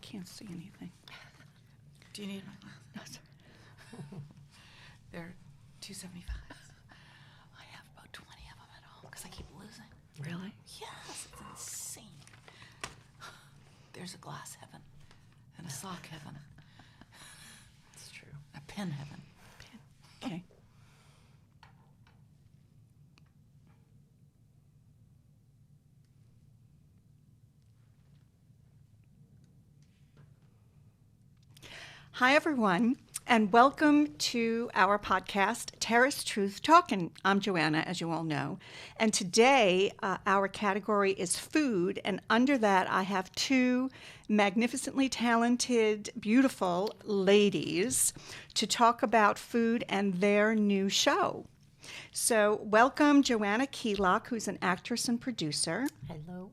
can't see anything. Do you need my glasses? They're $2.75. I have about 20 of them at home because I keep losing. Really? Yes, it's insane. There's a glass heaven and a sock heaven. It's true. A pen heaven. Okay. Hi, everyone, and welcome to our podcast, TerraceTruthTalkin. I'm Joanna, as you all know, and today our category is food, and under that I have two magnificently talented, beautiful ladies to talk about food and their new show. So welcome Joanna Keylock, who's an actress and producer. Hello.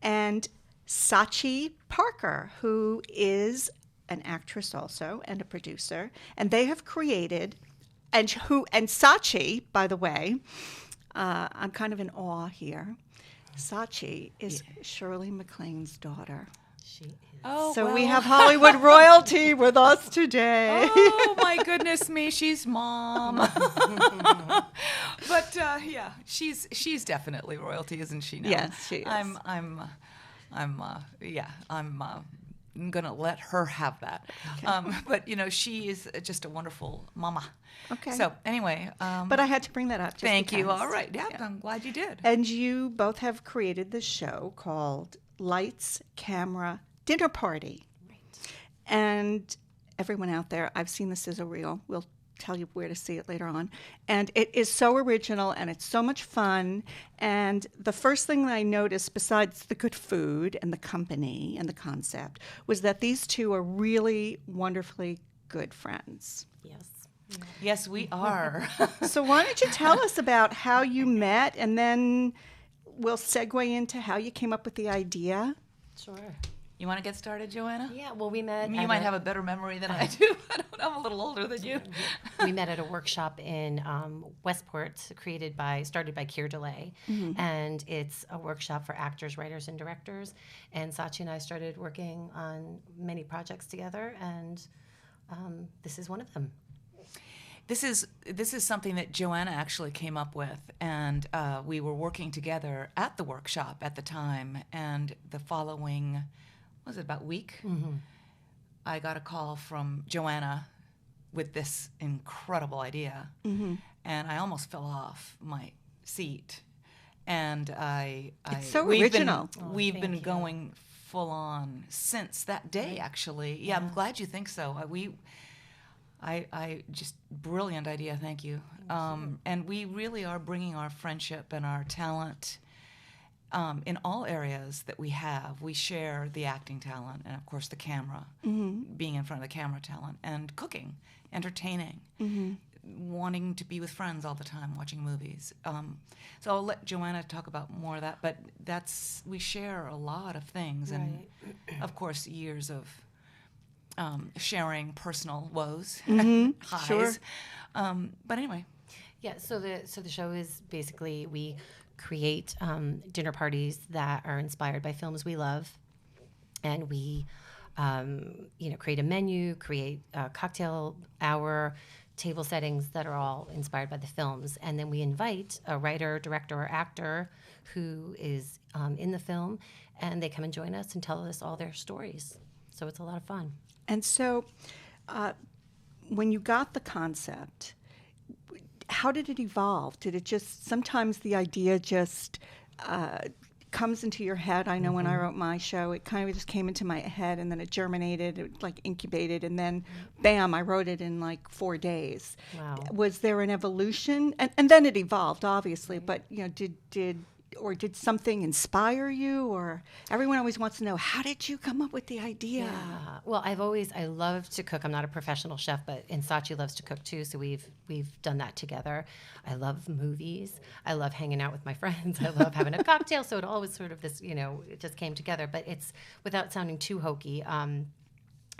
And Sachi Parker, who is an actress also and a producer, and they have created, and Sachi, by the way, I'm kind of in awe here. Sachi is Shirley Maclaine's daughter. She is. Oh, So well. we have Hollywood royalty with us today. Oh, my goodness me, she's mom. But yeah, she's definitely royalty, isn't she? Now? Yes, she is. I'm gonna let her have that. Okay. But you know, she is just a wonderful mama. Okay. So anyway, But I had to bring that up. Just thank you. because. All right. Yeah, I'm glad you did. And you both have created this show called Lights, Camera, Dinner Party. Right. And everyone out there, I've seen the sizzle reel. We'll tell you where to see it later on. And it is so original and it's so much fun. And the first thing that I noticed, besides the good food and the company and the concept, was that these two are really wonderfully good friends. Yes. Yes, we are. So why don't you tell us about how you met, and then we'll segue into how you came up with the idea. Sure. You want to get started, Joanna? Yeah, well, we met. You might have a better memory than I do. I'm a little older than you. We met at a workshop in Westport, started by Keir DeLay, and it's a workshop for actors, writers, and directors. And Sachi and I started working on many projects together, and this is one of them. This is something that Joanna actually came up with, and we were working together at the workshop at the time. And the following, was it about week? I got a call from Joanna with this incredible idea, and I almost fell off my seat. And It's so we've original. We've thank been you. going full on since that day, actually. Yeah, I'm glad you think so. I just brilliant idea. Thank you. And we really are bringing our friendship and our talent in all areas that we have. We share the acting talent and, of course, the camera, being in front of the camera talent, and cooking, entertaining, wanting to be with friends all the time, watching movies. So I'll let Joanna talk about more of that. But we share a lot of things, and of course, years of sharing personal woes, highs. Sure. But anyway. Yeah, so the show is basically we create dinner parties that are inspired by films we love, and we create a menu, create a cocktail hour, table settings that are all inspired by the films, and then we invite a writer, director, or actor who is in the film, and they come and join us and tell us all their stories. So it's a lot of fun. And so when you got the concept, how did it evolve? Did it just, sometimes the idea just comes into your head? I know when I wrote my show, it kind of just came into my head, and then it germinated, it like incubated, and then bam, I wrote it in like 4 days. Wow. Was there an evolution? And then it evolved, obviously, but you know, did something inspire you? Or everyone always wants to know, how did you come up with the idea? Yeah. Well, I love to cook. I'm not a professional chef, and Sachi loves to cook too, so we've done that together. I love movies. I love hanging out with my friends. I love having a cocktail. So it always sort of this, it just came together. But it's, without sounding too hokey, I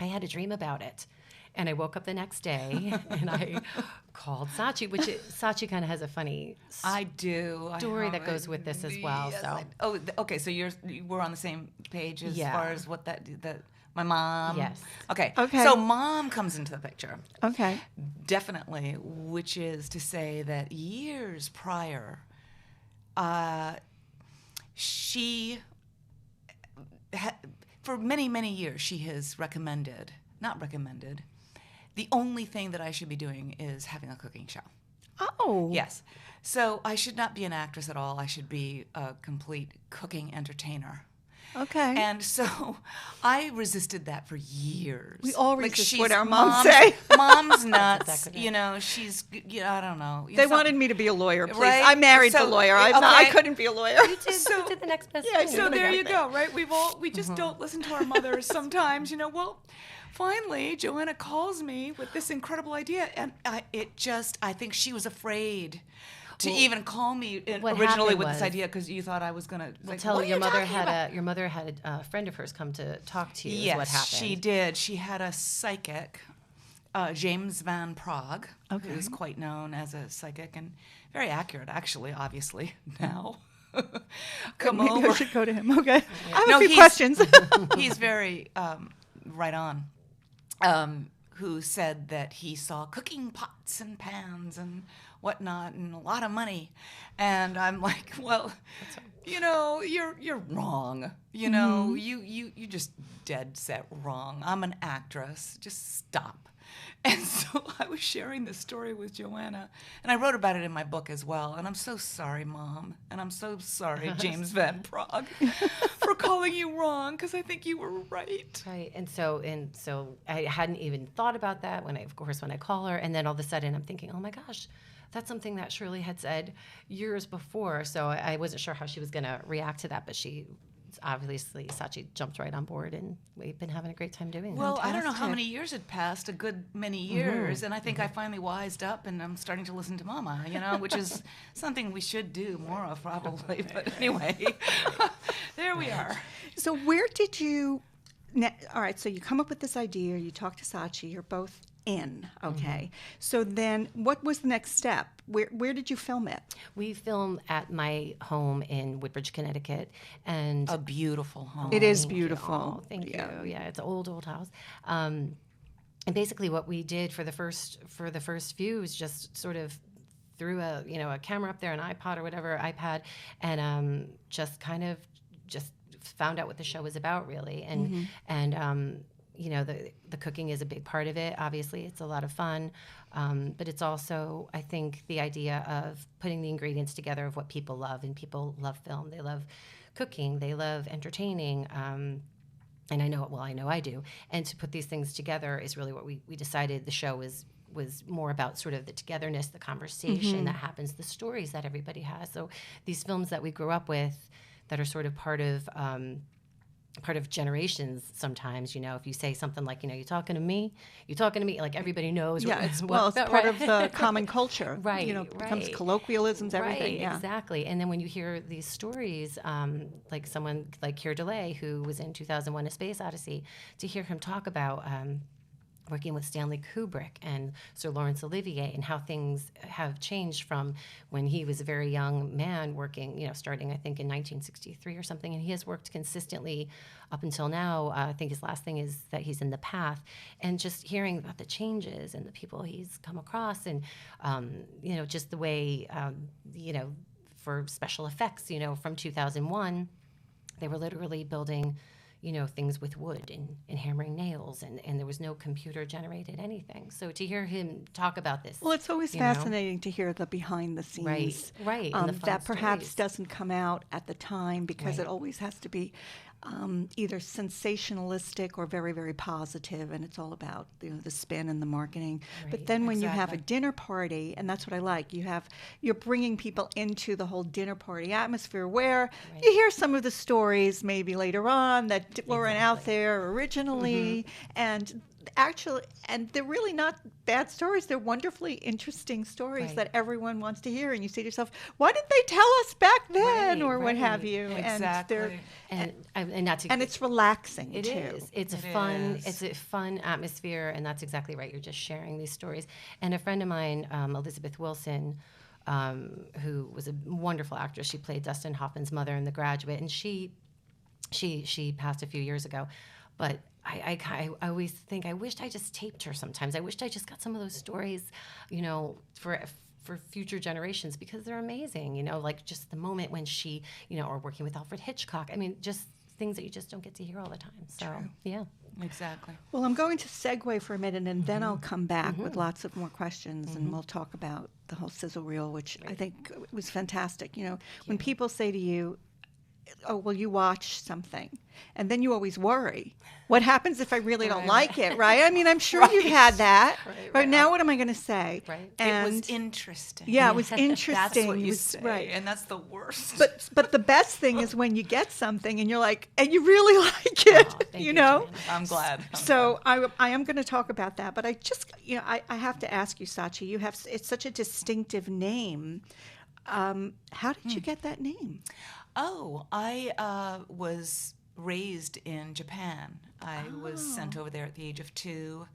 had a dream about it. And I woke up the next day and I called Sachi, which Sachi kind of has a funny story that goes with this as well. Yes, So okay. So we're on the same page as Yeah. far as what that my mom. Yes. Okay. Okay. So mom comes into the picture. Okay. Definitely, which is to say that years prior, she for many, many years, she has not recommended, the only thing that I should be doing is having a cooking show. Oh. Yes. So I should not be an actress at all. I should be a complete cooking entertainer. Okay. And so I resisted that for years. We all resist she's what our moms say. Mom's nuts. exactly right. You know, she's, I don't know. They wanted me to be a lawyer, please. Right? I married So, the lawyer. I okay. couldn't be a lawyer. you did the next best Yeah, thing. So there you thing. go, right? We just don't listen to our mothers sometimes, Well, finally, Joanna calls me with this incredible idea, and I think she was afraid to even call me originally with this idea because you thought I was going to. Tell your mother had a friend of hers come to talk to you. Yes, is what happened. she did. She had a psychic, James Van Praagh, who's quite known as a psychic and very accurate, actually, obviously, now. Come Maybe over. I should go to him. Okay. I have a few he's- questions. He's very right on. Who said that he saw cooking pots and pans and whatnot and a lot of money, and I'm like, well, you're wrong. You just dead set wrong. I'm an actress. Just stop. And so I was sharing this story with Joanna, and I wrote about it in my book as well. And I'm so sorry, Mom, and I'm so sorry, James Van Praagh, for calling you wrong because I think you were right. Right, and so I hadn't even thought about that when I call her, and then all of a sudden I'm thinking, oh my gosh, that's something that Shirley had said years before. So I wasn't sure how she was going to react to that, but obviously Sachi jumped right on board, and we've been having a great time doing it. Well, I don't know how many years had passed, a good many years, and I think I finally wised up, and I'm starting to listen to Mama, which is something we should do more of probably. But anyway, there we are. So where did you? All right. So you come up with this idea. You talk to Sachi. You're both in. Okay. So then, what was the next step? Where did you film it? We filmed at my home in Woodbridge, Connecticut, and A beautiful home. It is Thank beautiful. You. Thank you. Yeah, it's an old house. And basically, what we did for the first few was just sort of threw a camera up there, an iPod or whatever, iPad, and just found out what the show was about, really, and the cooking is a big part of it. Obviously, it's a lot of fun, but it's also, I think, the idea of putting the ingredients together of what people love, and people love film. They love cooking. They love entertaining. And I know I do. And to put these things together is really what we decided the show was more about, sort of the togetherness, the conversation that happens, the stories that everybody has. So these films that we grew up with that are sort of part of generations sometimes, if you say something like, you talking to me, like everybody knows. Yeah, it's part of the common culture. Right, it becomes colloquialisms, everything. Right, yeah. exactly. And then when you hear these stories, like someone like Keir Delay, who was in 2001: A Space Odyssey, to hear him talk about working with Stanley Kubrick and Sir Laurence Olivier, and how things have changed from when he was a very young man working, starting I think in 1963 or something, and he has worked consistently up until now. I think his last thing is that he's in The Path, and just hearing about the changes and the people he's come across, and just the way for special effects, from 2001, they were literally building things with wood and hammering nails, and there was no computer-generated anything. So to hear him talk about this... Well, it's always fascinating to hear the behind-the-scenes. Right. And the fun that perhaps stories. doesn't come out at the time because it always has to be either sensationalistic or very, very positive, and it's all about the spin and the marketing. Right, but then when you have a exactly. dinner party, and that's what I like, you're bringing people into the whole dinner party atmosphere where you hear some of the stories maybe later on that weren't out there originally, and actually, and they're really not bad stories. They're wonderfully interesting stories Right. that everyone wants to hear. And you say to yourself, why didn't they tell us back then, Right, or what have right. you? Exactly. And not to And it's relaxing It too. is. It's a It fun. is. It's a fun atmosphere, and that's exactly right. You're just sharing these stories. And a friend of mine, Elizabeth Wilson, who was a wonderful actress. She played Dustin Hoffman's mother in The Graduate, and she passed a few years ago. But I always think I wished I just taped her sometimes. I wished I just got some of those stories, for future generations, because they're amazing. Like just the moment when she, or working with Alfred Hitchcock. I mean, just things that you just don't get to hear all the time. So, yeah. Exactly. Well, I'm going to segue for a minute, and then I'll come back with lots of more questions, and we'll talk about the whole sizzle reel, which I think was fantastic. When people say to you, oh, well, you watch something, and then you always worry, what happens if I really don't like it, right? I mean, I'm sure you've had that. Right now, what am I going to say? Right. And It was interesting. yeah, it was interesting. That's what It you was- say, right. and that's the worst. But the best thing is when you get something and you're like, and you really like it, thank you you, know? Joanna. I'm glad. So I am going to talk about that, but I just, I have to ask you, Sachi, it's such a distinctive name. How did you get that name? Oh, I was raised in Japan. I was sent over there at the age of 2,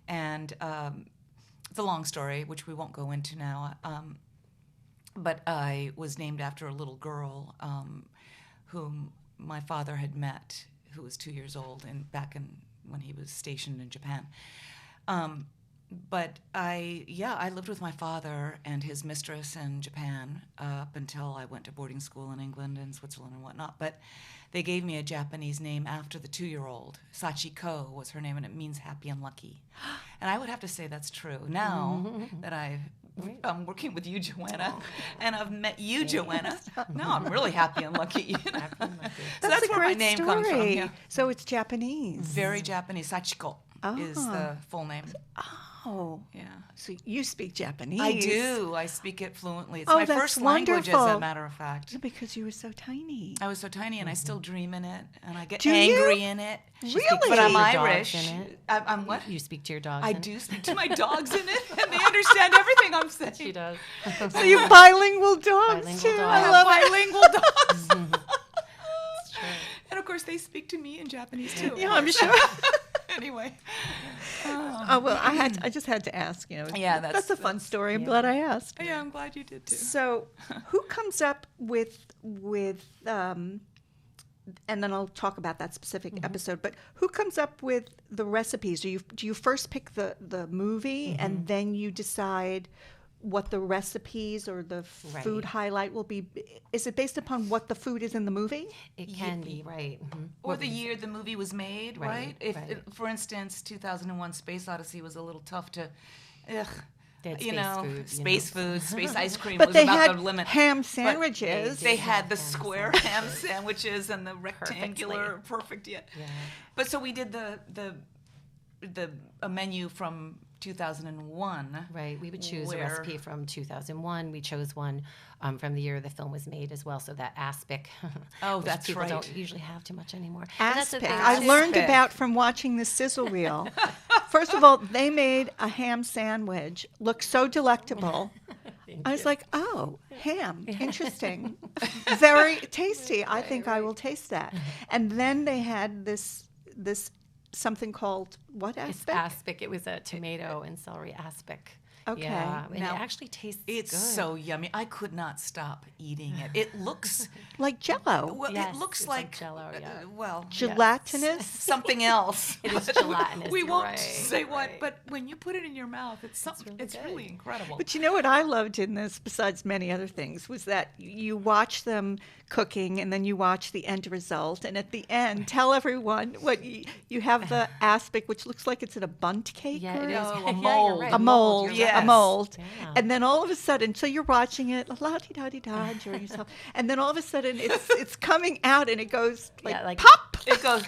and it's a long story, which we won't go into now. But I was named after a little girl whom my father had met, who was 2 years old, and when he was stationed in Japan. But I lived with my father and his mistress in Japan up until I went to boarding school in England and Switzerland and whatnot. But they gave me a Japanese name after the 2-year-old. Sachi was her name, and it means happy and lucky. And I would have to say that's true. Now that I'm working with you, Joanna, and I've met you, Joanna, now I'm really happy and lucky. So that's a where my great name comes from. story. Yeah. So it's Japanese. Very Japanese. Sachiko is the full name. Oh, Yeah. so you speak Japanese. I do. I speak it fluently. It's Oh, my that's first language, as wonderful. a matter of fact. Because you were so tiny. I was so tiny, and I still dream in it, and I get Do angry you? in it. Really? But I'm Your dogs Irish. in it? I'm what? You speak to your dogs. I in it? do speak to my dogs in it, and they understand everything I'm saying. She does. So you bilingual dogs Bilingual too. dogs. I I love have it. bilingual dogs. And of course, they speak to me in Japanese too. Yeah, I'm sure. Anyway. Oh well, I just had to ask. Yeah, that's a fun story. I'm glad I asked. Yeah, I'm glad you did too. So, who comes up with and then I'll talk about that specific episode. But who comes up with the recipes? Do you first pick the movie and then you decide what the recipes or the food highlight will be? Is it based upon what the food is in the movie? It can be, right. Or the year the movie was made, right? If, right. for instance, 2001: Space Odyssey was a little tough to, They had space food, space ice cream But was they about had the limit. ham But sandwiches. They had have the ham square ham sandwiches and the rectangular, perfect yet. Yeah. But so we did a menu from 2001. Right. We would choose a where- recipe from 2001. We chose one from the year the film was made as well. So that aspic. Oh, which that's people right. don't usually have too much anymore. But that's the Aspic. thing. I learned Aspic. about from watching the sizzle reel. First of all, they made a ham sandwich look so delectable. I was like, oh, ham. Interesting. Very tasty. I think I will taste that. And then they had this something called what It's aspic? aspic. It was a tomato and celery aspic. Okay. Yeah. And Now, it actually tastes It's good. so yummy. I could not stop eating it. It looks, Like Jello. well, Yes, it looks it's like, like Jell-O, yeah. well, Gelatinous. something else. It is gelatinous. We you're won't right, say what, right. but when you put it in your mouth, it's something. It's really really good. incredible. But you know what I loved in this, besides many other things, was that you watch them cooking and then you watch the end result. And at the end, tell everyone what you have the aspic, which looks like it's in a bundt cake. Yeah, or it is. No, a Yeah, you're mold. right. A mold, you're yes. right. a mold. Yeah. And then all of a sudden, so you're watching it, la-di-da-di-da, enjoying yourself. And then all of a sudden, it's coming out and it goes like, Yeah, like- pop. It goes,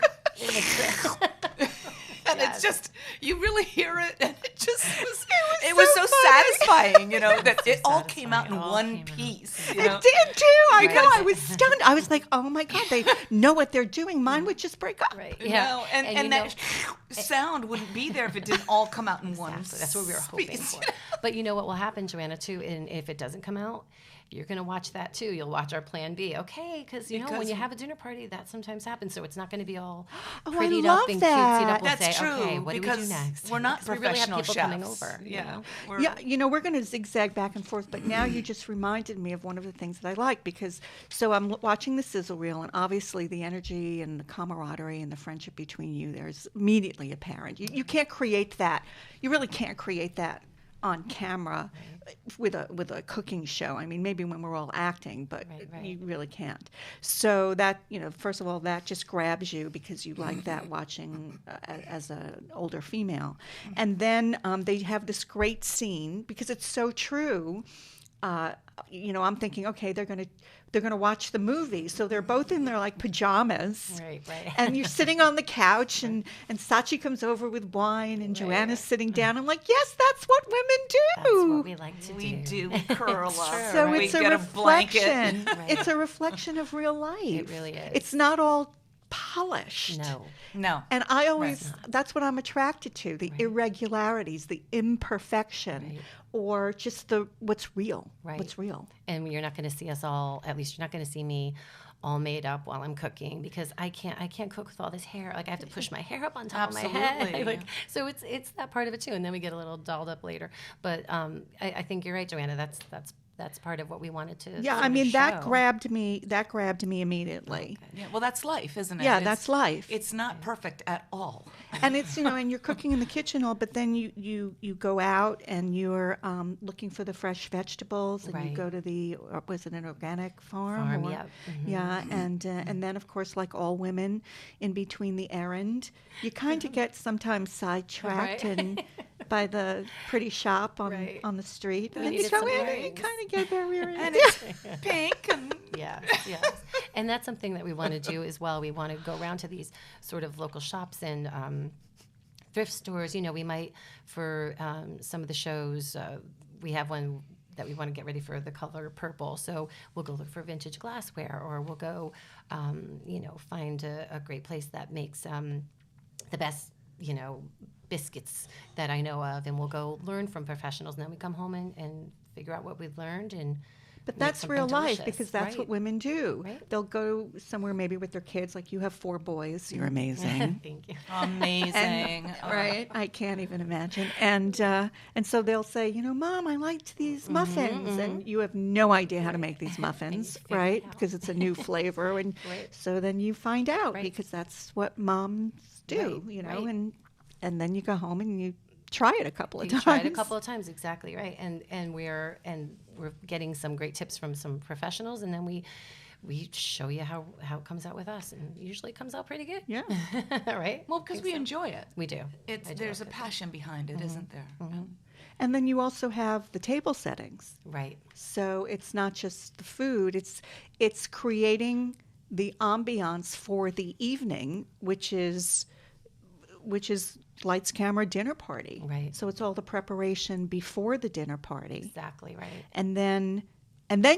and Yes. it's just you really hear it, and it just It it was was so so funny. satisfying, that it all came out in satisfying. It all one came out. piece. It did too. I know. Right. I was stunned. I was like, "Oh my god, they know what they're doing. Mine would just break up." Right. You Yeah. know, and you that sound wouldn't be there if it didn't all come out in one. That's what we were hoping for. But you know what will happen, Joanna, too, and if it doesn't come out, you're going to watch that too. You'll watch our plan B. Okay, because when you have a dinner party, that sometimes happens. So it's not going to be all prettied up and cutesied up. We'll That's say, true. Okay, what do we do next? We're not professional chefs. Coming over. Yeah. We're going to zigzag back and forth, but now you just reminded me of one of the things that I like, because so I'm watching the sizzle reel, and obviously the energy and the camaraderie and the friendship between you there is immediately apparent. You can't create that. You really can't create that on camera with a cooking show. I mean, maybe when we're all acting, but you really can't. So that, first of all, that just grabs you because you like that watching as an older female. And then they have this great scene because it's so true. I'm thinking, okay, they're gonna watch the movie, so they're both in their like pajamas, right. And you're sitting on the couch, and Sachi comes over with wine, and Joanna's sitting down. I'm like, yes, that's what women do. That's what we like to do. We do curl up. So right? it's a reflection. It's a reflection of real life. It really is. It's not all polished. No. And I always, that's what I'm attracted to, the irregularities, the imperfection, or just what's real. What's real. And you're not going to see us all, at least you're not going to see me all made up while I'm cooking, because I can't cook with all this hair. Like I have to push my hair up on top of my head. So it's that part of it too. And then we get a little dolled up later. But I think you're right, Joanna. That's part of what we wanted to. Yeah, I mean that grabbed me immediately. Okay. Yeah, well, that's life, isn't it? Yeah, that's life. It's not perfect at all. And it's and you're cooking in the kitchen but then you go out and you're looking for the fresh vegetables, and you go to was it an organic farm? Yeah. Mm-hmm. Yeah, and then of course, like all women, in between the errand, you kind of get sometimes sidetracked and by the pretty shop on the street, and then you go in and you kind of get there and it's pink and yes. And that's something that we want to do as well. We want to go around to these sort of local shops and thrift stores. We might, for some of the shows, we have one that we want to get ready for the color purple. So we'll go look for vintage glassware, or we'll go, find a great place that makes the best, biscuits that I know of, and we'll go learn from professionals. And then we come home and figure out what we've learned and. But that's real life, because that's what women do. Right. They'll go somewhere maybe with their kids. Like you have 4 boys. You're amazing. Thank you. Amazing. Right? I can't even imagine. And so they'll say, Mom, I liked these muffins. And you have no idea how to make these muffins, right? Because it's a new flavor. And so then you find out, because that's what moms do, and then you go home and you try it a couple of times. Try it a couple of times, exactly right. And we're getting some great tips from some professionals, and then we show you how it comes out with us, and usually it comes out pretty good. Yeah. Right? Well, because we enjoy it. We do. There's a passion behind it, isn't there? Mm-hmm. And then you also have the table settings. Right. So it's not just the food, it's creating the ambiance for the evening, which is lights, camera, dinner party. Right. So it's all the preparation before the dinner party. Exactly right. And then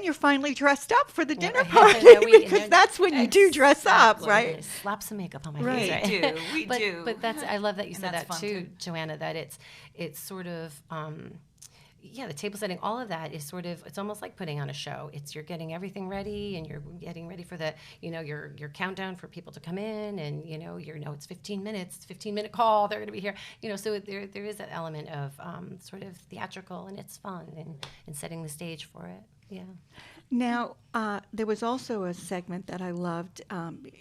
you're finally dressed up for the dinner party, because that's when you do dress up, right? Slap some makeup on my face, right? We do. But I love that you said that too, too, Joanna, that it's sort of the table setting, all of that is sort of, it's almost like putting on a show. You're getting everything ready, and you're getting ready for the, your countdown for people to come in, and it's 15 minutes, 15-minute call, they're going to be here. So there is that element of sort of theatrical, and it's fun, and setting the stage for it. Yeah. Now, there was also a segment that I loved,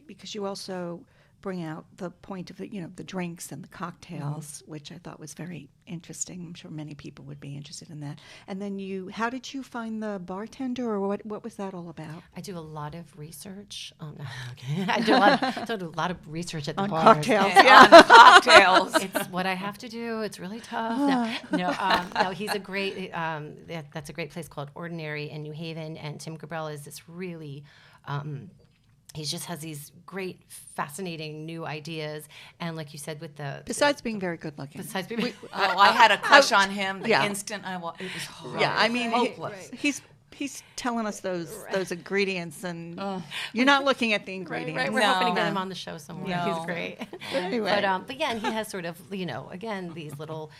because you also bring out the point of the drinks and the cocktails, which I thought was very interesting. I'm sure many people would be interested in that. And then how did you find the bartender, or what was that all about? I do a lot of research. Oh, no, okay. I do a lot of research at the on bars. Cocktails. On cocktails. It's what I have to do. It's really tough. No, he's a great. That's a great place called Ordinary in New Haven, and Tim Gabriel is this really. He just has these great, fascinating new ideas, and like you said, with besides being very good looking. Besides being, I had a crush on him the instant it was horrible. Yeah, I mean, hopeless. He's telling us those ingredients, and you're not looking at the ingredients. Right. We're hoping to get him on the show somewhere. No. He's great. Anyway. But yeah, and he has sort of, again, these little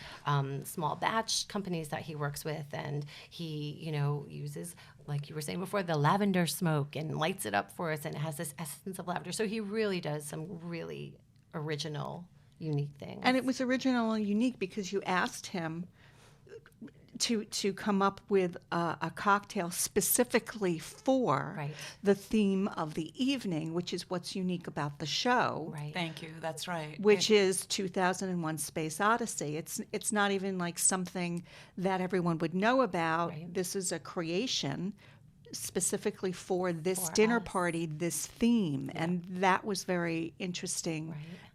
small batch companies that he works with, and he, uses, like you were saying before, the lavender smoke and lights it up for us, and it has this essence of lavender. So he really does some really original, unique things. And it was original and unique because you asked him to come up with a cocktail specifically for the theme of the evening, which is what's unique about the show. Right. Thank you. That's right. Which is 2001 Space Odyssey. It's not even like something that everyone would know about. Right. This is a creation specifically for this dinner party, this theme. Yeah. And that was very interesting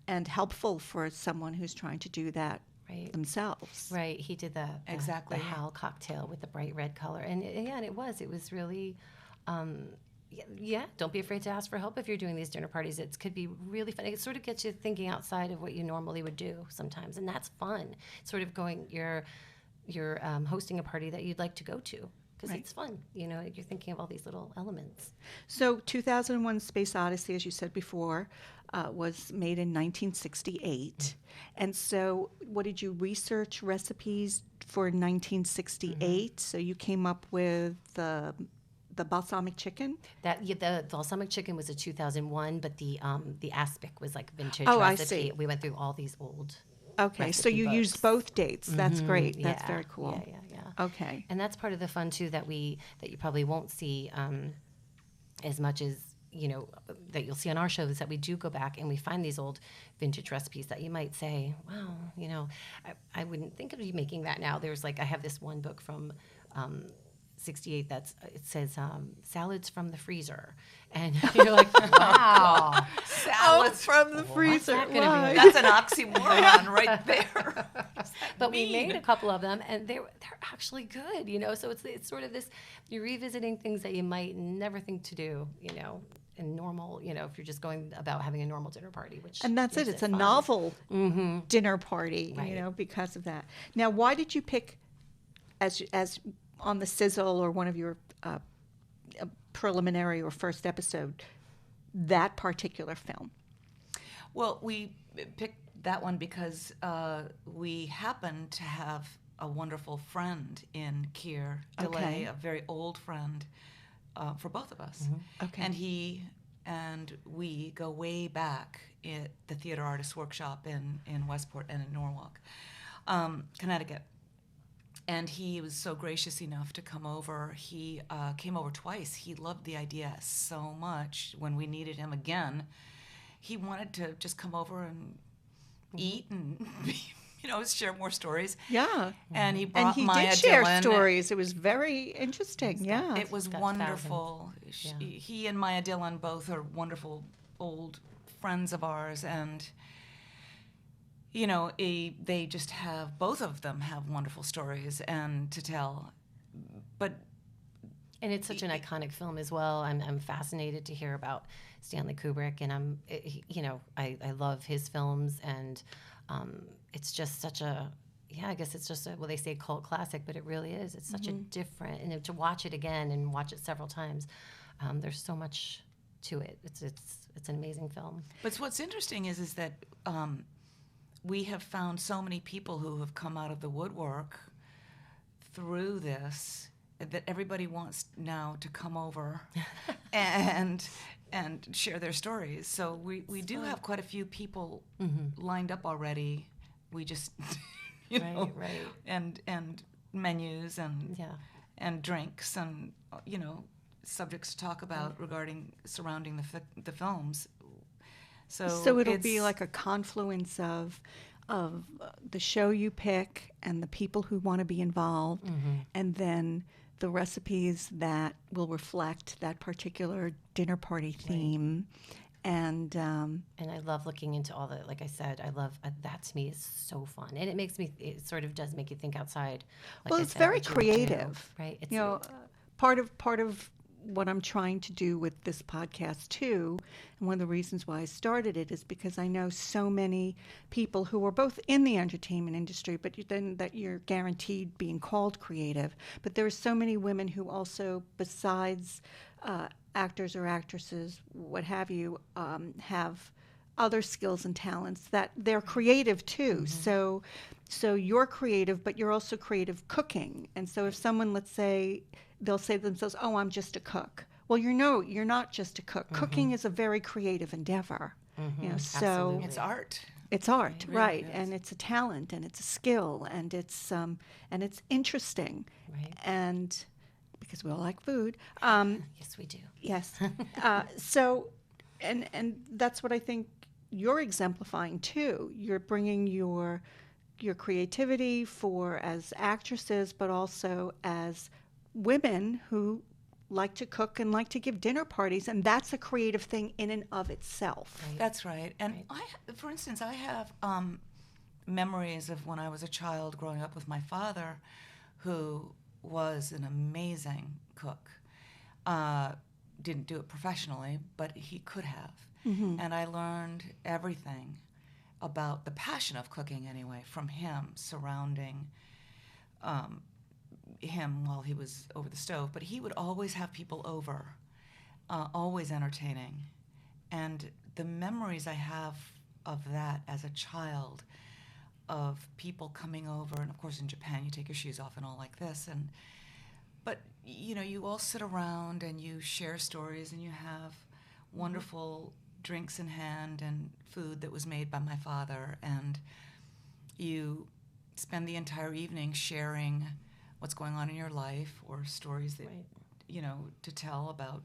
and helpful for someone who's trying to do that themselves. Right. He did the Hal cocktail with the bright red color. And it was really, don't be afraid to ask for help if you're doing these dinner parties. It could be really fun. It sort of gets you thinking outside of what you normally would do sometimes. And that's fun. It's sort of you're hosting a party that you'd like to go to. Because it's fun, you're thinking of all these little elements. So 2001 Space Odyssey, as you said before, was made in 1968. And so what did you research recipes for 1968? So you came up with the balsamic chicken? The balsamic chicken was a 2001, but the aspic was like vintage recipe. I see. We We went through all these old Okay, so you books. Used both dates. That's great. That's very cool. Yeah. Okay. And that's part of the fun too that you probably won't see as much as that you'll see on our show is that we do go back and we find these old vintage recipes that you might say, wow, I wouldn't think of you making that now. There's I have this one book from 68 it says salads from the freezer, and you're like, wow, salads from the freezer. That's an oxymoron right there. But we made a couple of them, and they're actually good, So it's sort of this, you're revisiting things that you might never think to do, in normal, if you're just going about having a normal dinner party, and that's it. It's a novel dinner party, because of that. Now, why did you pick as on the sizzle or one of your preliminary or first episode that particular film? Well, we picked that one because we happen to have a wonderful friend in Keir DeLay, a very old friend for both of us. Okay. And he and we go way back at the Theater Artists Workshop in Westport and in Norwalk, Connecticut. And he was so gracious enough to come over. He came over twice. He loved the idea so much. When we needed him again, he wanted to just come over and eat and share more stories. Yeah. And he brought he Maya did share Dillon. Stories. It was very interesting. Yeah. It was wonderful. He and Maya Dillon both are wonderful old friends of ours, and they just have, both of them have wonderful stories and to tell. And it's such an iconic film as well. I'm fascinated to hear about Stanley Kubrick, and I love his films, and it's just such a, I guess it's just they say cult classic, but it really is. It's such a different, and to watch it again and watch it several times, there's so much to it. It's an amazing film. But what's interesting is that we have found so many people who have come out of the woodwork through this that everybody wants now to come over and share their stories. So we do have quite a few people lined up already. We just, right. and menus and drinks and subjects to talk about surrounding the films. So it'll be like a confluence of the show you pick and the people who want to be involved, and then the recipes that will reflect that particular dinner party theme. And I love looking into all the, like I said, I love that. To me is so fun, and it sort of does make you think outside. It's very creative, right? It's, part of what I'm trying to do with this podcast too, and one of the reasons why I started it is because I know so many people who are both in the entertainment industry, but then that you're guaranteed being called creative. But there are so many women who also, besides actors or actresses, what have you, have other skills and talents that they're creative too. So you're creative, but you're also creative cooking. And so if someone, let's say, they'll say to themselves, "Oh, I'm just a cook." Well, you're not just a cook. Cooking is a very creative endeavor. You know, so Absolutely. It's art. it's art, It really right? is. And it's a talent, and it's a skill, and it's interesting, Right. and because we all like food. Yes, we do. Yes. So, and that's what I think you're exemplifying too. You're bringing your creativity for as actresses, but also as women who like to cook and like to give dinner parties, and that's a creative thing in and of itself. Right. That's right. And Right. for instance, I have memories of when I was a child growing up with my father, who was an amazing cook. Didn't do it professionally, but he could have. And I learned everything about the passion of cooking anyway from him, surrounding him while he was over the stove. But he would always have people over, always entertaining. And the memories I have of that as a child, of people coming over, and of course in Japan you take your shoes off and all like this, but you know, you all sit around and you share stories and you have wonderful drinks in hand and food that was made by my father, and you spend the entire evening sharing what's going on in your life or stories that Right. you know, to tell about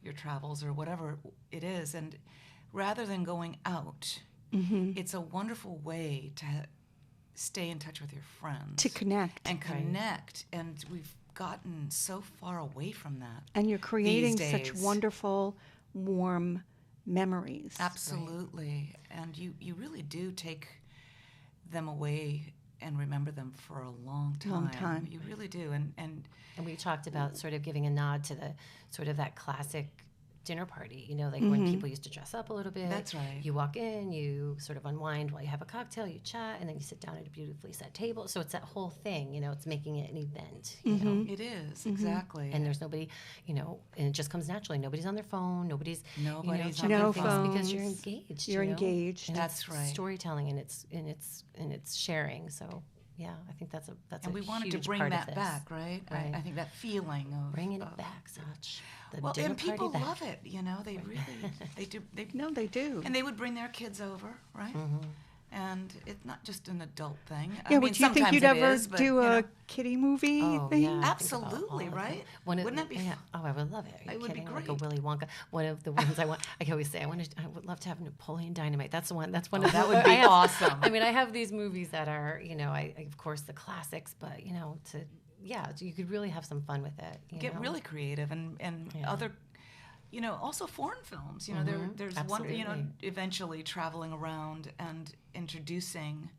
your travels or whatever it is. And rather than going out, it's a wonderful way to stay in touch with your friends, To connect. and connect. And we've gotten so far away from that. And you're creating these such days. wonderful, warm memories. Absolutely. And you really do take them away and remember them for a long time. Long time. You really do. And And we talked about sort of giving a nod to the sort of that classic dinner party, you know, like when people used to dress up a little bit. That's right. You walk in, you sort of unwind while you have a cocktail, you chat, and then you sit down at a beautifully set table. So it's that whole thing, you know, it's making it an event, you know. it is, exactly. And there's nobody, you know, and it just comes naturally. Nobody's on their phone. Nobody's Nobody's checking on their things phones. because you're engaged. You're you know? engaged. And That's it's right. storytelling, and it's sharing. So yeah, I think that's and a we wanted to huge bring part of that this. back, right? Right. I think that feeling of Bringing of- it back, Sach. The Well, dinner and people party back. love it. You know, they really they do. No, they do. And they would bring their kids over, right? And it's not just an adult thing. Yeah, I would mean, you think sometimes you'd it ever is, but, do you a know, kiddie movie Oh, thing? yeah, I think about Absolutely, all of right? them. Wouldn't that be yeah. Oh, I would love it. Are It you would be kidding? Like a great. Willy Wonka. One of the ones I want. I always say I would love to have Napoleon Dynamite. That's the one. That's one of that the- would be I have- awesome. I mean, I have these movies that are, you know, I of course the classics, but you know, you could really have some fun with it. You get know? really creative and Yeah. other, you know, also foreign films. You know, there's one, you know, Absolutely. eventually traveling around and introducing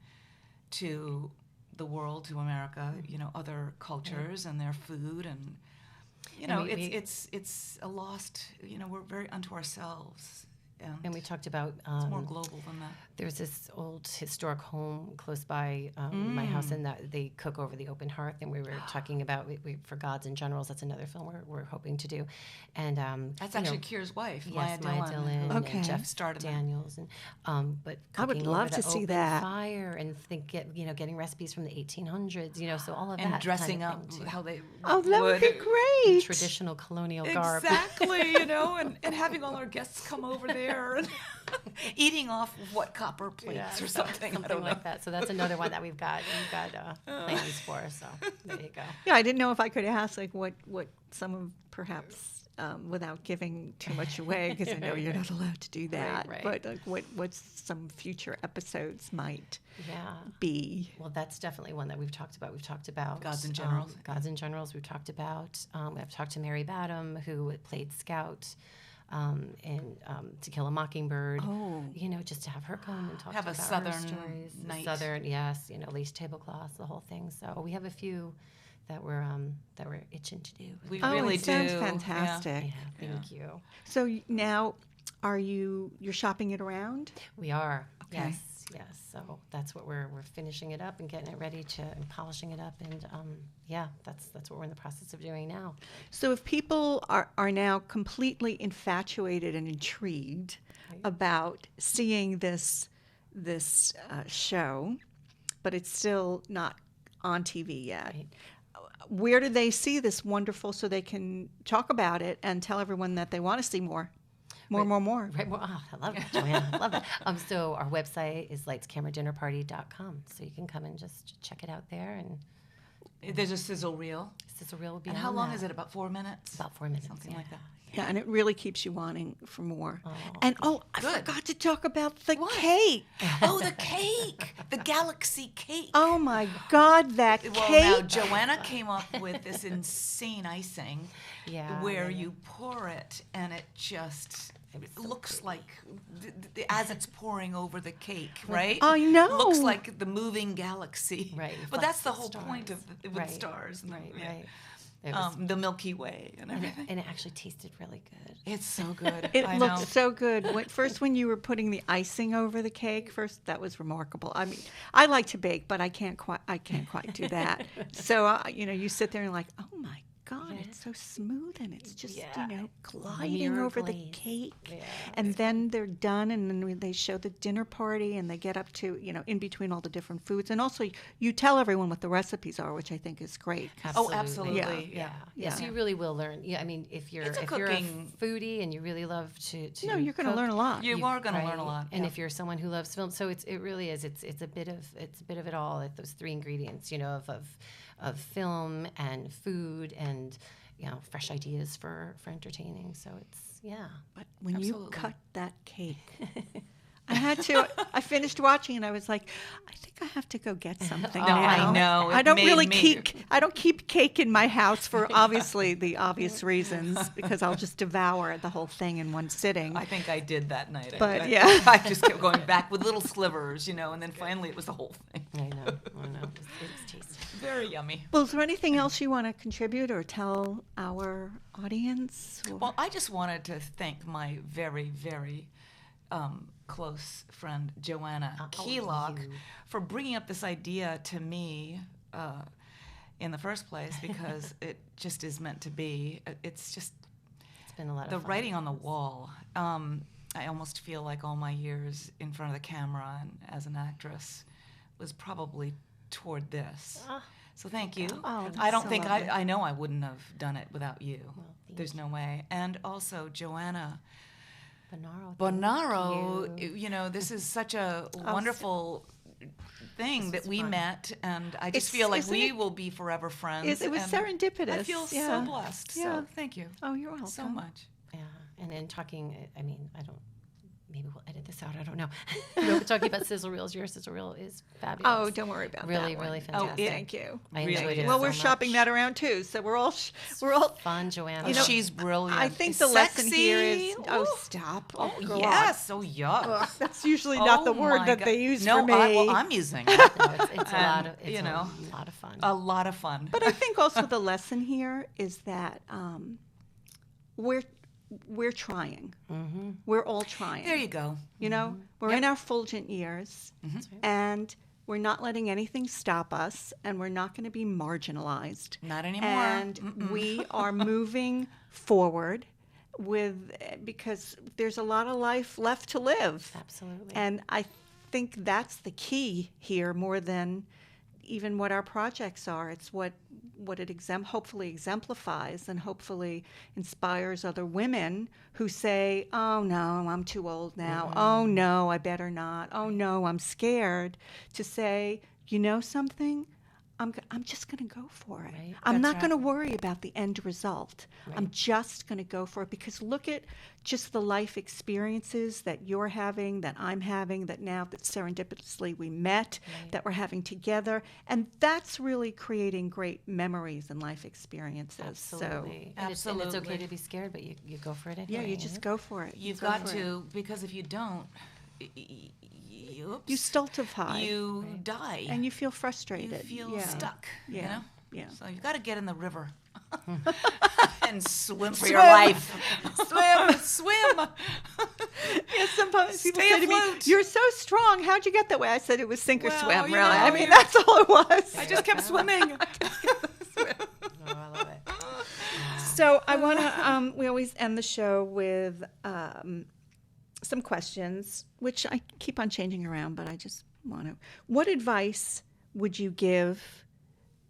to the world, to America, you know, other cultures and their food, and you know, it's a lost. You know, we're very unto ourselves, And we talked about it's more global than that. there's this old historic home close by my house, and that they cook over the open hearth. And we were talking about we for Gods and Generals. That's another film we're hoping to do, and That's you know, actually Kier's wife, yes, Maya Maya Dillon, Dillon who Okay. and Jeff started that. Daniels, and but I would cooking love over to the see open that. fire and getting recipes from the 1800s. You know, so all of and that dressing kind up of thing, too. how they Oh, that would be great. Traditional colonial garb. Exactly, you know, and having all our guests come over there and eating off what copper plates or something. I don't know. like that. So that's another one that we've got plans for. So there you go. Yeah, I didn't know if I could ask like what some of perhaps without giving too much away, because I know you're not allowed to do that. Right. But like what some future episodes might Yeah. be. Well, that's definitely one that we've talked about. We've talked about Gods and Generals. Gods and Generals. We've talked about. I've talked to Mary Badham, who played Scout in To Kill a Mockingbird. Oh. You know, just to have her come and talk Have a about her Southern stories. night. Southern, yes. You know, lace tablecloths, the whole thing. So we have a few that we're itching to do. We Oh, really it sounds do. fantastic. Yeah, thank you. So now, you're shopping it around? We are. Okay. Yes. So that's what we're finishing it up and getting it ready and polishing it up, and that's what we're in the process of doing now. So if people are now completely infatuated and intrigued about seeing this show, but it's still not on TV yet, Right. where do they see this wonderful so they can talk about it and tell everyone that they want to see more? More. Right. Well, I love it, Joanna. I love it. So our website is lightscameradinnerparty.com. So you can come and just check it out there. And There's a sizzle reel. sizzle reel will be And on how long that. is it? About 4 minutes? About 4 minutes. Something like that. Yeah, and it really keeps you wanting for more. Oh. And I Good. forgot to talk about the cake. Oh, the cake! The galaxy cake. Oh my God, that Well, cake! now Joanna came up with this insane icing Yeah. where you pour it and it just looks like, as it's pouring over the cake, right? I know. Looks like the moving galaxy. Right. But that's the Lots whole of point of stars. with Right. stars. And Right. yeah. Right. It was, The Milky Way and everything. and it actually tasted really good. It's so good. It I looked know. so good. When you were putting the icing over the cake, that was remarkable. I mean, I like to bake, but I can't quite do that. So you sit there and like, oh my God, it's so smooth and it's just gliding Mirror over the glaze. cake. Yeah. And then they're done, and then they show the dinner party, and they get up to in between all the different foods, and also you tell everyone what the recipes are, which I think is great. Oh, absolutely. Yeah. Yeah. So you really will learn. Yeah. I mean, if you're It's a a cooking- foodie and you really love to No, you're going to cook, learn a lot. You are going to learn a lot. And yeah. if you're someone who loves film, so it really is. It's a bit of it all. Like those three ingredients, of film and food and fresh ideas for entertaining. So it's But when you Absolutely. cut that cake, I finished watching and I was like, I think I have to go get something Oh, now. I know. I It don't made really me- keep cake in my house for obviously the obvious reasons, because I'll just devour the whole thing in one sitting. I think I did that night. But, I, yeah. I just kept going back with little slivers, and then finally it was the whole thing. I know. It was tasty. Very yummy. Well, is there anything else you want to contribute or tell our audience? Or- Well, I just wanted to thank my very, very close friend Joanna Keylock you. for bringing up this idea to me in the first place, because it just is meant to be. It's just It's been a lot the of fun. writing on the wall. I almost feel like all my years in front of the camera and as an actress was probably toward this. So thank you. Oh, I don't so think lovely. I know I wouldn't have done it without you. thank There's no way. And also Joanna Bonaro. thank you. this is such a wonderful thing that was we fun. met, and I just It's- feel like isn't we it- will be forever friends. It was and serendipitous. I feel yeah. so blessed. Yeah. So thank you Oh, you're welcome. so much. Yeah, and then talking. I mean, I don't. Maybe we'll edit this out. I don't know. We're talking about sizzle reels. Your sizzle reel is fabulous. Oh, don't worry about Really, that one. really Oh, fantastic. thank you. I Really enjoyed is. it. Well, so we're shopping much. that around too, so we're all Fun, Joanna. Oh, she's brilliant. I think the lesson here is Sexy. oh Ooh. stop. Oh, go on. yes. Oh, yuck. Ugh, that's usually not the Oh, word my that God. they use no, for me. I'm using it. No, it's a lot of. It's you know, a lot of fun. A lot of fun. But I think also the lesson here is that we're trying. Mm-hmm. We're all trying. There you go. You know, we're in our fulgent years, and we're not letting anything stop us, and we're not going to be marginalized. Not anymore. And we are moving forward because there's a lot of life left to live. Absolutely. And I think that's the key here more than even what our projects are. It's what it hopefully exemplifies and hopefully inspires other women who say, oh no, I'm too old now. Oh no, I better not. Oh no, I'm scared. To say, you know something? I'm just going to go for it. Right. I'm That's not going to worry about the end result. I'm just going to go for it, because look at just the life experiences that you're having, that I'm having, that serendipitously we met, that we're having together. And that's really creating great memories and life experiences. Absolutely. So, And it's okay Absolutely. to be scared, but you go for it anyway. yeah, you just go for it. You've Go got for it. to, because if you don't, You stultify. you die. and you feel frustrated. You feel Yeah. stuck. Yeah. You know? Yeah. So you got to get in the river and swim for your life. Swim. Yeah, sometimes people Stay say to me, afloat. "You're so strong. How'd you get that way?" I said it was sink or Well, swim. you Really, know, I mean that's all it was. I just kept swimming. Oh, I love it. So I want to. We always end the show with some questions, which I keep on changing around, but I just want to. What advice would you give,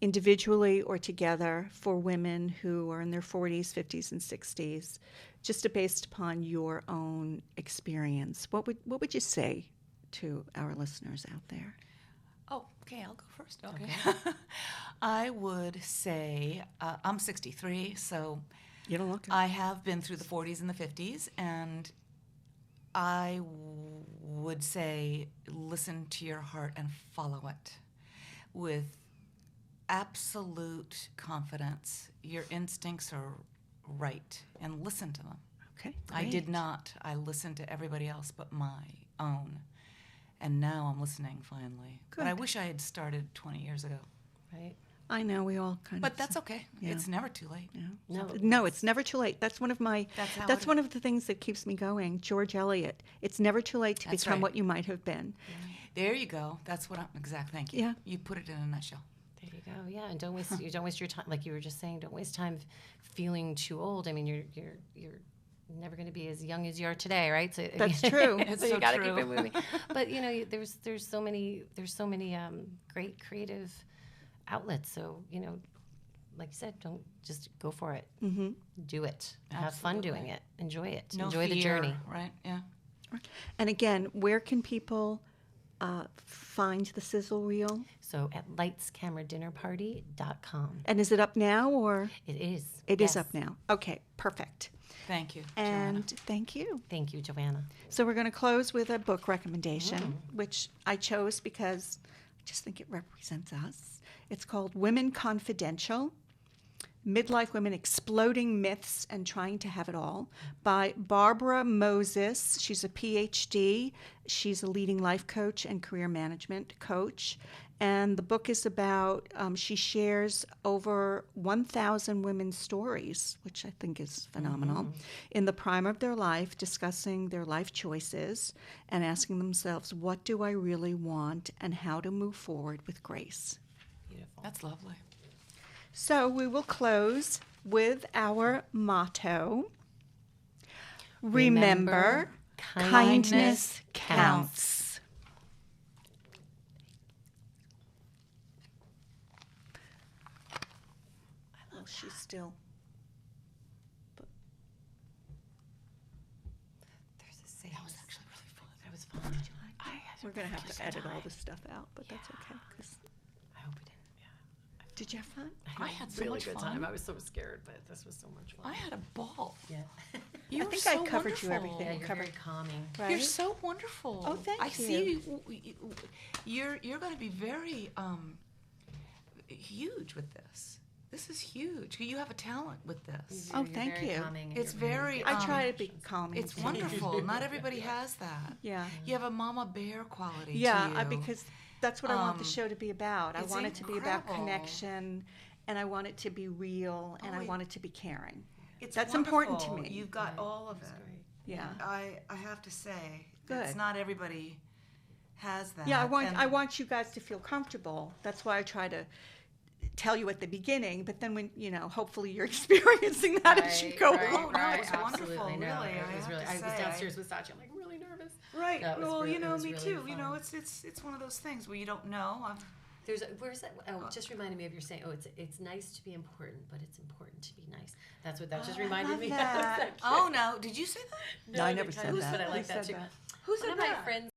individually or together, for women who are in their 40s, 50s, and 60s, just based upon your own experience? What would you say to our listeners out there? Oh, okay, I'll go first. Okay. I would say, I'm 63, so You don't look it. I have been through the 40s and the 50s, and I would say listen to your heart and follow it with absolute confidence. Your instincts are right, and listen to them. Okay. I great. did not. I listened to everybody else but my own. And now I'm listening finally. But I Good. wish I had started 20 years ago. Right? I know we all kind But of. that's okay. Yeah. It's never too late. Yeah. No. No, it's never too late. That's one of my. That's how That's it- one of the things that keeps me going. George Eliot. It's never too late to That's become right. what you might have been. There you go. That's what I'm exact. Thank you. Yeah. You put it in a nutshell. There you go. Yeah, and don't waste your time. Like you were just saying, don't waste time feeling too old. I mean, you're never going to be as young as you are today, right? So That's true. so It's you so got to true. keep it moving. But there's so many great creative outlets. So like you said, don't just go for it. Mm-hmm. Do it. Have fun Absolutely. doing it. Enjoy it. No Enjoy the fear, journey. Right? Yeah. And again, where can people find the sizzle reel? So at lightscameradinnerparty.com. And is it up now or? It is. It is Yes. up now. Okay, perfect. Thank you, And Joanna. thank you. Thank you, Joanna. So we're going to close with a book recommendation, which I chose because I just think it represents us. It's called Women Confidential: Midlife Women Exploding Myths and Trying to Have It All by Barbara Moses. She's a PhD. She's a leading life coach and career management coach. And the book is about, she shares over 1,000 women's stories, which I think is phenomenal, in the prime of their life, discussing their life choices and asking themselves, what do I really want and how to move forward with grace. Beautiful. That's lovely. So we will close with our motto. Remember, kindness counts. Well, she's still. There's a saying. That was actually really fun. That was fun. We're going to have to edit all this stuff out, but that's okay. 'Cause- I hope we didn't. Yeah. Did you have fun? I had so much fun. I was so scared, but this was so much fun. I had a ball. Yeah. You I were think so I covered you wonderful. everything. Yeah, you're Covered. very calming. Right? You're so wonderful. Oh, thank I you. see you're going to be very huge with this. This is huge. You have a talent with this. Oh, thank you. It's very. I try to be calming. It's wonderful. Not everybody has that. Yeah. You have a mama bear quality. Yeah, to you. because that's what I want the show to be about. I it's want it to be about incredible. connection, and I want it to be real, and I want it to be caring. It's That's important to wonderful. me. You've got all of it. Yeah. I have to say, Good. it's not everybody has that. Yeah, And I want you guys to feel comfortable. That's why I try to tell you at the beginning, but then when, hopefully you're experiencing that as you go right. along. Oh, no, it's wonderful, No, really, I was have really. to I was say, downstairs with Sachi. I'm like really nervous. Right. That was Well, really- it was me really too. fun. It's one of those things where you don't know. Where's that? Oh, it just reminded me of your saying. Oh, it's nice to be important, but it's important to be nice. That just reminded love me. that. Oh no, did you say that? No, I never said But that. I like Who that said too. that? Who said One of my that? friends